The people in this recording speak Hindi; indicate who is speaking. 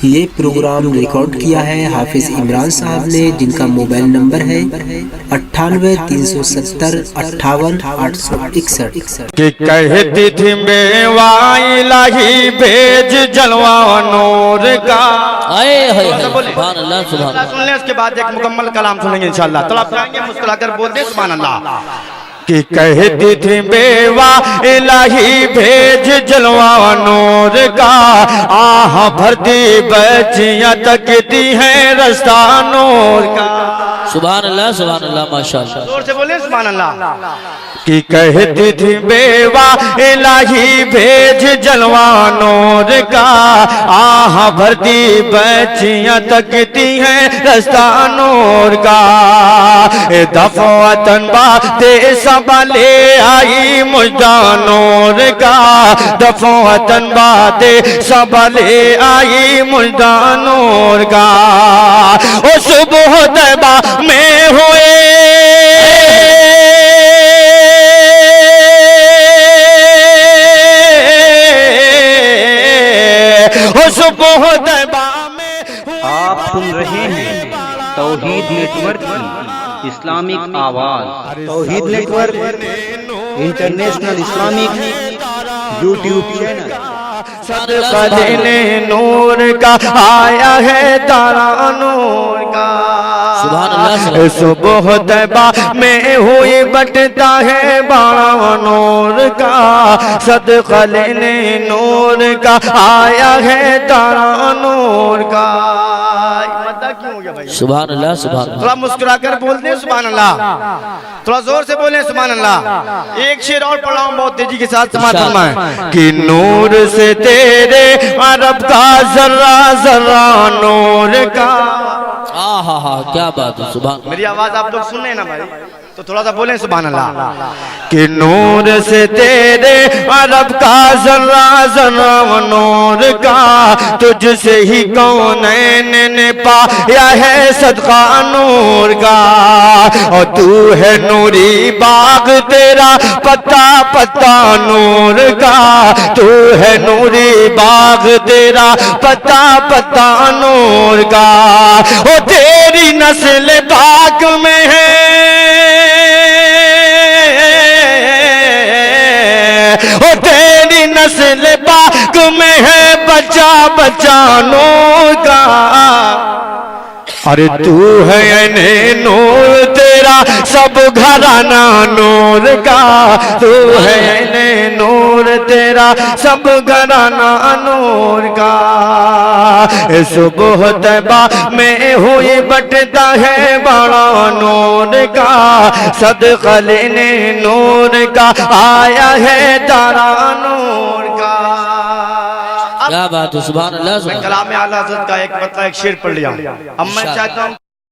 Speaker 1: ये प्रोग्राम रिकॉर्ड किया है हाफिज इमरान साहब ने, जिनका मोबाइल नंबर है 98 370 58 861।
Speaker 2: कि कहती थी बेवाई लाही भेज जलवा नूर का।
Speaker 3: सुभान अल्लाह सुभान अल्लाह।
Speaker 2: सुन लें, इसके बाद एक मुकम्मल कलाम सुनेंगे इंशाअल्लाह। तो आप जाएंगे मुस्कुराकर बोल दे सुभान अल्लाह। कि कहती थी बेवा इलाही भेज जलवा नूर का, आह भरती बच्चियां तकती हैं रास्ता नूर का।
Speaker 3: सुभान अल्लाह माशाअल्लाह।
Speaker 2: जोर से बोले सुभान अल्लाह। कि कहती थी बेवा इलाही भेज जलवा नूर का, आह भरती बच्चियां तकती हैं रास्ता नूर का। दफवतन बाते सबले आई मुझदा नूर का, दफवतन बाते सबले आई मुझदा नूर का। ओ सुबह तैबा में हुए
Speaker 4: आप सुन रहे हैं तौहीद नेटवर्क की इस्लामिक आवाज। Tauheed network international Islamic YouTube channel.
Speaker 2: सदका देने नूर का आया है तारा नूर का। सुबह तैबा में हुई बटता है बाड़ा नूर का, सदका लेने नूर का आया है तारा नूर का।
Speaker 3: सुभान अल्लाह सुभान अल्लाह।
Speaker 2: थोड़ा मुस्कुरा कर बोलते हैं सुभान अल्लाह, थोड़ा जोर से बोले सुभान अल्लाह। एक शेर और पढ़ा हूं बहुत तेजी के साथ, समाप्त फरमाएं। कि नूर से तेरे अरब का जर्रा जर्रा नूर का।
Speaker 3: क्या बात है सुभान।
Speaker 2: मेरी आवाज आप लोग सुन रहे हैं ना भाई, तो थोड़ा सा बोले सुभान अल्लाह। कि नूर से तेरे अरब का जर्रा जर्रा नूर का, तुझसे ही कौनैन ने पाया है सदका नूर का। और तू है नूरी बाग तेरा पत्ता पत्ता नूर का, तू है नूरी बाग तेरा पत्ता पत्ता नूर का। ओ तेरी नस्ल पाक में है, ओ तेरी नस्ल पाक में है बच्चा बच्चा नूर का। अरे तू है ने नूर तेरा सब घराना नूर का, तू है ने नूर तेरा सब घराना नूर का। सुबह तैबा में हुई बटता है बड़ा नूर का, सदका लेने नूर का आया है तारा नूर का।
Speaker 3: क्या बात है सुभान अल्लाह।
Speaker 2: कलाम आला हज़रत का एक शेर पढ़ लिया। अब मैं चाहता हूँ